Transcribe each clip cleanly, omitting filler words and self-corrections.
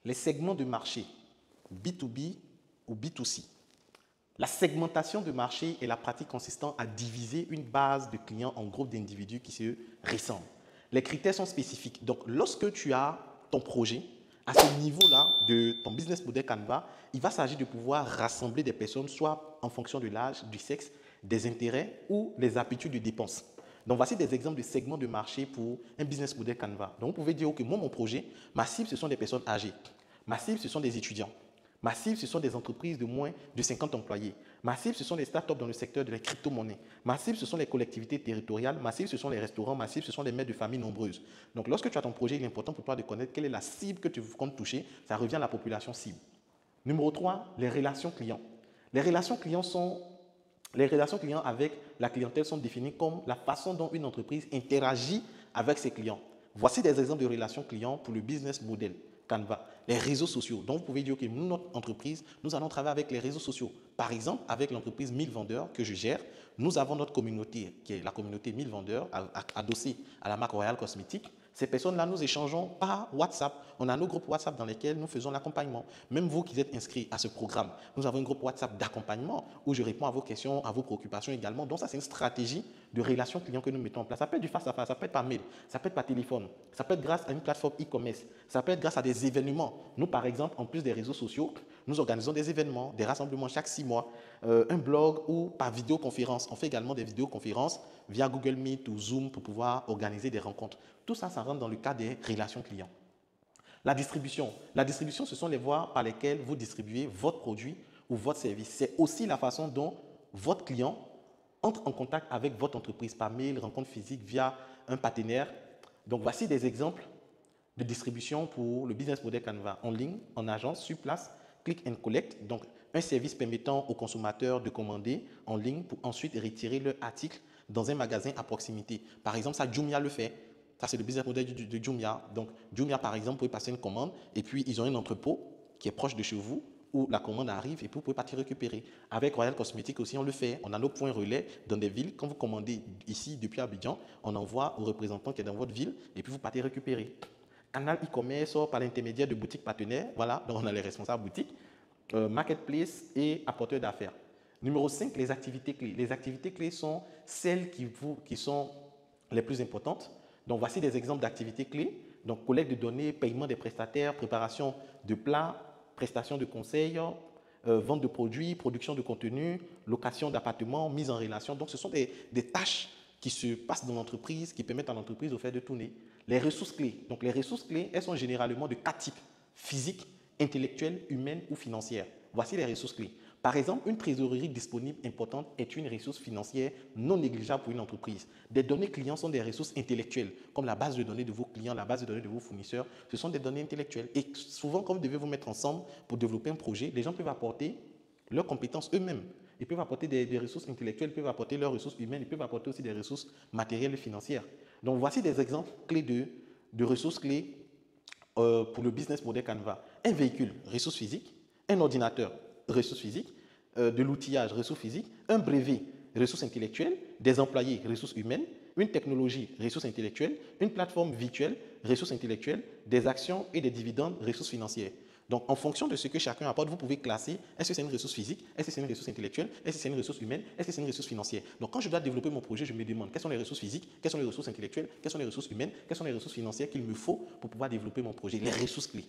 Les segments de marché, B2B ou B2C. La segmentation de marché est la pratique consistant à diviser une base de clients en groupes d'individus qui se ressemblent. Les critères sont spécifiques. Donc, lorsque tu as ton projet, à ce niveau-là de ton business model Canva, il va s'agir de pouvoir rassembler des personnes, soit en fonction de l'âge, du sexe, des intérêts ou les habitudes de dépenses. Donc, voici des exemples de segments de marché pour un business model Canva. Donc, vous pouvez dire que moi, mon projet, ma cible, ce sont des personnes âgées. Ma cible, ce sont des étudiants. Ma cible, ce sont des entreprises de moins de 50 employés. Ma cible, ce sont les startups dans le secteur de la crypto-monnaie. Ma cible, ce sont les collectivités territoriales. Ma cible, ce sont les restaurants. Ma cible, ce sont les mères de famille nombreuses. Donc, lorsque tu as ton projet, il est important pour toi de connaître quelle est la cible que tu comptes toucher. Ça revient à la population cible. Numéro 3, les relations clients. Les relations clients avec la clientèle sont définies comme la façon dont une entreprise interagit avec ses clients. Voici des exemples de relations clients pour le business model Canva. Les réseaux sociaux. Donc, vous pouvez dire que nous, notre entreprise, nous allons travailler avec les réseaux sociaux. Par exemple, avec l'entreprise 1000 vendeurs que je gère, nous avons notre communauté, qui est la communauté 1000 vendeurs, adossée à la marque Royal Cosmétiques. Ces personnes-là, nous échangeons par WhatsApp. On a nos groupes WhatsApp dans lesquels nous faisons l'accompagnement. Même vous qui êtes inscrits à ce programme, nous avons un groupe WhatsApp d'accompagnement où je réponds à vos questions, à vos préoccupations également. Donc ça, c'est une stratégie de relation client que nous mettons en place. Ça peut être du face-à-face, ça peut être par mail, ça peut être par téléphone, ça peut être grâce à une plateforme e-commerce, ça peut être grâce à des événements. Nous, par exemple, en plus des réseaux sociaux, nous organisons des événements, des rassemblements chaque 6 mois, un blog ou par vidéoconférence. On fait également des vidéoconférences via Google Meet ou Zoom pour pouvoir organiser des rencontres. Tout ça, ça rentre dans le cadre des relations clients. La distribution. La distribution, ce sont les voies par lesquelles vous distribuez votre produit ou votre service. C'est aussi la façon dont votre client entre en contact avec votre entreprise par mail, rencontre physique, via un partenaire. Donc, voici des exemples de distribution pour le business model Canva en ligne, en agence, sur place, click and collect. Donc, un service permettant aux consommateurs de commander en ligne pour ensuite retirer leur article dans un magasin à proximité. Par exemple, ça, Jumia le fait. Ça, c'est le business model de Jumia. Donc, Jumia, par exemple, vous pouvez passer une commande et puis ils ont un entrepôt qui est proche de chez vous où la commande arrive et puis vous pouvez partir récupérer. Avec Royal Cosmétiques aussi, on le fait. On a nos points relais dans des villes. Quand vous commandez ici depuis Abidjan, on envoie au représentant qui est dans votre ville et puis vous partez récupérer. Canal e-commerce par l'intermédiaire de boutiques partenaires. Voilà, donc on a les responsables boutiques, marketplace et apporteurs d'affaires. Numéro 5, les activités clés. Les activités clés sont celles qui sont les plus importantes. Donc, voici des exemples d'activités clés. Donc, collecte de données, paiement des prestataires, préparation de plats, prestation de conseils, vente de produits, production de contenu, location d'appartements, mise en relation. Donc, ce sont des tâches qui se passent dans l'entreprise, qui permettent à l'entreprise de faire de tourner. Les ressources clés. Donc, les ressources clés, elles sont généralement de 4 types: physiques, intellectuelles, humaines ou financières. Voici les ressources clés. Par exemple, une trésorerie disponible importante est une ressource financière non négligeable pour une entreprise. Des données clients sont des ressources intellectuelles, comme la base de données de vos clients, la base de données de vos fournisseurs. Ce sont des données intellectuelles. Et souvent, quand vous devez vous mettre ensemble pour développer un projet, les gens peuvent apporter leurs compétences eux-mêmes. Ils peuvent apporter des ressources intellectuelles, ils peuvent apporter leurs ressources humaines, ils peuvent apporter aussi des ressources matérielles et financières. Donc, voici des exemples clés de ressources clés pour le business model Canva. Un véhicule, ressources physiques; un ordinateur, ressources physiques; de l'outillage, ressources physiques; un brevet, ressources intellectuelles; des employés, ressources humaines; une technologie, ressources intellectuelles; une plateforme virtuelle, ressources intellectuelles; des actions et des dividendes, ressources financières. Donc, en fonction de ce que chacun apporte, vous pouvez classer: est-ce que c'est une ressource physique, est-ce que c'est une ressource intellectuelle, est-ce que c'est une ressource humaine, est-ce que c'est une ressource financière. Donc, quand je dois développer mon projet, je me demande quelles sont les ressources physiques, quelles sont les ressources intellectuelles, quelles sont les ressources humaines, quelles sont les ressources financières qu'il me faut pour pouvoir développer mon projet, les ressources clés.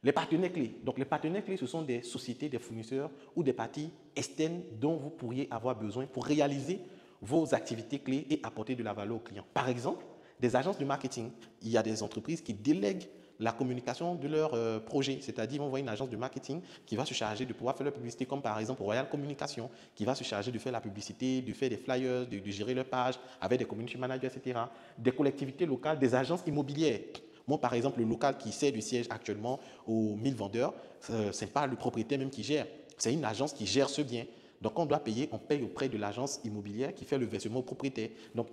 Les partenaires clés. Donc, les partenaires clés, ce sont des sociétés, des fournisseurs ou des parties externes dont vous pourriez avoir besoin pour réaliser vos activités clés et apporter de la valeur aux clients. Par exemple, des agences de marketing. Il y a des entreprises qui délèguent la communication de leur projet, c'est-à-dire ils vont voir une agence de marketing qui va se charger de pouvoir faire la publicité, comme par exemple Royal Communication, qui va se charger de faire la publicité, de faire des flyers, de gérer leur page avec des community managers, etc. Des collectivités locales, des agences immobilières. Moi, par exemple, le local qui sert du siège actuellement aux 1000 vendeurs, ce n'est pas le propriétaire même qui gère, c'est une agence qui gère ce bien. Donc, on doit payer, on paye auprès de l'agence immobilière qui fait le versement au propriétaire. Donc,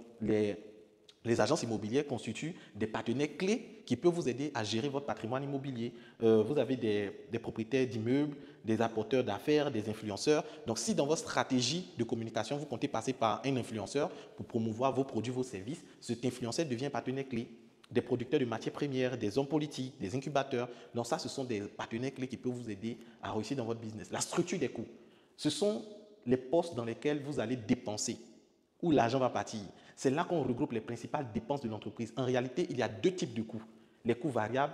les agences immobilières constituent des partenaires clés qui peuvent vous aider à gérer votre patrimoine immobilier. Vous avez des propriétaires d'immeubles, des apporteurs d'affaires, des influenceurs. Donc, si dans votre stratégie de communication, vous comptez passer par un influenceur pour promouvoir vos produits, vos services, cet influenceur devient un partenaire clé. des producteurs de matières premières, des hommes politiques, des incubateurs. Donc ça, ce sont des partenaires clés qui peuvent vous aider à réussir dans votre business. La structure des coûts, ce sont les postes dans lesquels vous allez dépenser, où l'argent va partir. C'est là qu'on regroupe les principales dépenses de l'entreprise. En réalité, il y a deux types de coûts. Les coûts variables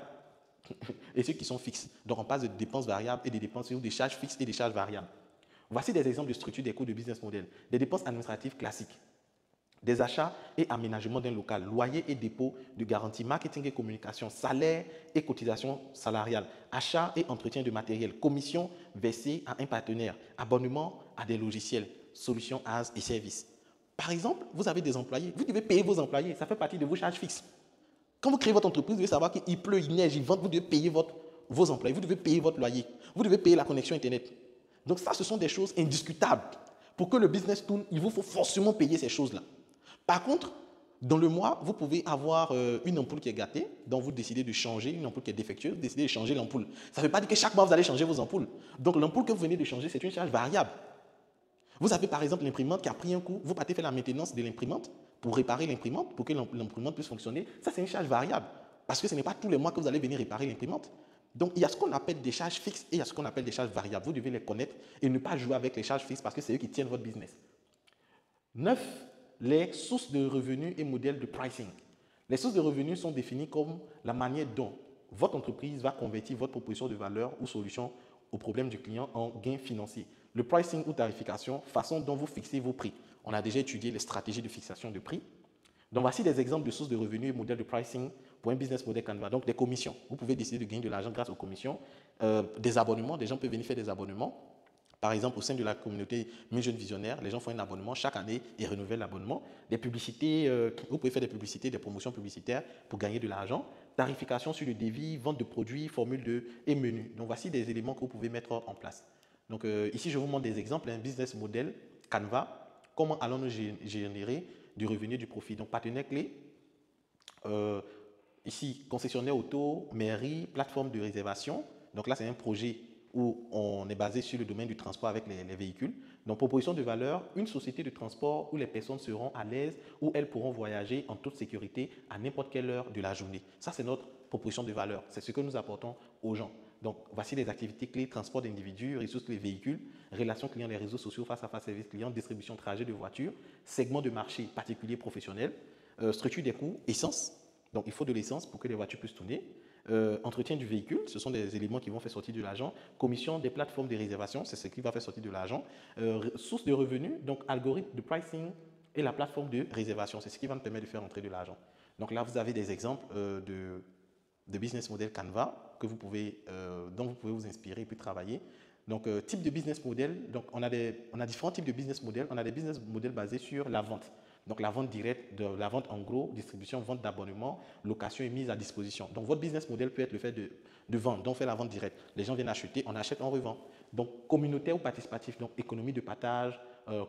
et ceux qui sont fixes. Donc on passe de dépenses variables et des dépenses ou des charges fixes et des charges variables. Voici des exemples de structure des coûts de business model. Des dépenses administratives classiques. Des achats et aménagements d'un local, loyer et dépôt de garantie, marketing et communication, salaire et cotisation salariale, achat et entretien de matériel, commission versée à un partenaire, abonnement à des logiciels, solutions as et services. Par exemple, vous avez des employés, vous devez payer vos employés, ça fait partie de vos charges fixes. Quand vous créez votre entreprise, vous devez savoir qu'il pleut, il neige, il vente, vous devez payer vos employés, vous devez payer votre loyer, vous devez payer la connexion Internet. Donc ça, ce sont des choses indiscutables. Pour que le business tourne, il vous faut forcément payer ces choses-là. Par contre, dans le mois, vous pouvez avoir une ampoule qui est gâtée, donc vous décidez de changer, une ampoule qui est défectueuse, vous décidez de changer l'ampoule. Ça ne veut pas dire que chaque mois, vous allez changer vos ampoules. Donc l'ampoule que vous venez de changer, c'est une charge variable. Vous avez par exemple l'imprimante qui a pris un coup, vous partez faire la maintenance de l'imprimante pour réparer l'imprimante, pour que l'imprimante puisse fonctionner. Ça, c'est une charge variable, parce que ce n'est pas tous les mois que vous allez venir réparer l'imprimante. Donc, il y a ce qu'on appelle des charges fixes et il y a ce qu'on appelle des charges variables. Vous devez les connaître et ne pas jouer avec les charges fixes parce que c'est eux qui tiennent votre business. 9. Les sources de revenus et modèles de pricing. Les sources de revenus sont définies comme la manière dont votre entreprise va convertir votre proposition de valeur ou solution au problème du client en gains financiers. Le pricing ou tarification, façon dont vous fixez vos prix. On a déjà étudié les stratégies de fixation de prix. Donc, voici des exemples de sources de revenus et modèles de pricing pour un business model Canva. Donc, des commissions. Vous pouvez décider de gagner de l'argent grâce aux commissions. Des abonnements. Des gens peuvent venir faire des abonnements. Par exemple, au sein de la communauté 1000 jeunes visionnaires, les gens font un abonnement chaque année et renouvellent l'abonnement. Des publicités, vous pouvez faire des publicités, des promotions publicitaires pour gagner de l'argent. Tarification sur le devis, vente de produits, formule et menu. Donc, voici des éléments que vous pouvez mettre en place. Donc, ici, je vous montre des exemples. Un business model Canva. Comment allons-nous générer du revenu, du profit? Donc, partenaire clé. Ici, concessionnaire auto, mairie, plateforme de réservation. Donc là, c'est un projet où on est basé sur le domaine du transport avec les véhicules. Donc, proposition de valeur, une société de transport où les personnes seront à l'aise, où elles pourront voyager en toute sécurité à n'importe quelle heure de la journée. Ça, c'est notre proposition de valeur. C'est ce que nous apportons aux gens. Donc, voici les activités clés, transport d'individus, ressources les véhicules, relations clients, les réseaux sociaux, face à face service client, distribution, trajet de voitures, segment de marché particulier professionnel, structure des coûts, essence. Donc, il faut de l'essence pour que les voitures puissent tourner. Entretien du véhicule, ce sont des éléments qui vont faire sortir de l'argent. Commission des plateformes de réservation, c'est ce qui va faire sortir de l'argent. Source de revenus, donc algorithme de pricing et la plateforme de réservation, c'est ce qui va nous permettre de faire entrer de l'argent. Donc là, vous avez des exemples de business model Canva que dont vous pouvez vous inspirer et puis travailler. Donc, type de business model, donc on a différents types de business model. On a des business models basés sur la vente. Donc, la vente directe, la vente en gros, distribution, vente d'abonnement, location et mise à disposition. Donc, votre business model peut être le fait de vendre, donc on fait la vente directe. Les gens viennent acheter, on achète, on revend. Donc, communautaire ou participatif, donc économie de partage,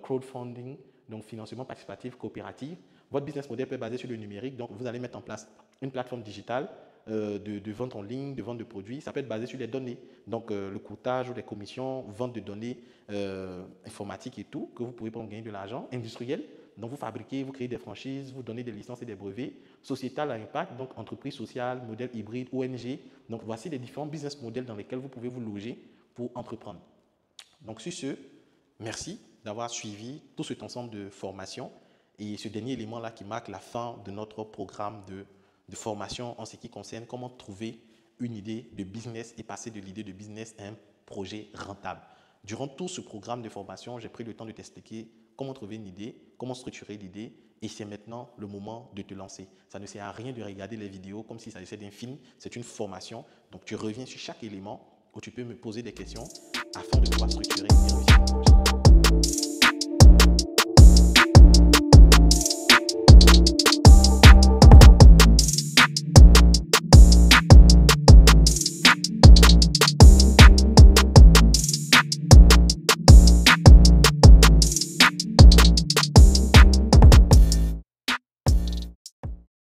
crowdfunding, donc financement participatif, coopératif. Votre business model peut être basé sur le numérique, donc vous allez mettre en place une plateforme digitale de vente en ligne, de vente de produits. Ça peut être basé sur les données, donc le courtage ou les commissions, vente de données informatiques et tout, que vous pouvez prendre gagner de l'argent. Industriel, donc vous fabriquez, vous créez des franchises, vous donnez des licences et des brevets. Sociétal à impact, donc entreprise sociale, modèle hybride, ONG. Donc voici les différents business models dans lesquels vous pouvez vous loger pour entreprendre. Donc sur ce, merci d'avoir suivi tout cet ensemble de formations et ce dernier élément-là qui marque la fin de notre programme de formation en ce qui concerne comment trouver une idée de business et passer de l'idée de business à un projet rentable. Durant tout ce programme de formation, j'ai pris le temps de t'expliquer comment trouver une idée, comment structurer l'idée et c'est maintenant le moment de te lancer. Ça ne sert à rien de regarder les vidéos comme s'il s'agissait d'un film, c'est une formation. Donc tu reviens sur chaque élément où tu peux me poser des questions afin de pouvoir structurer et réussir ton projet.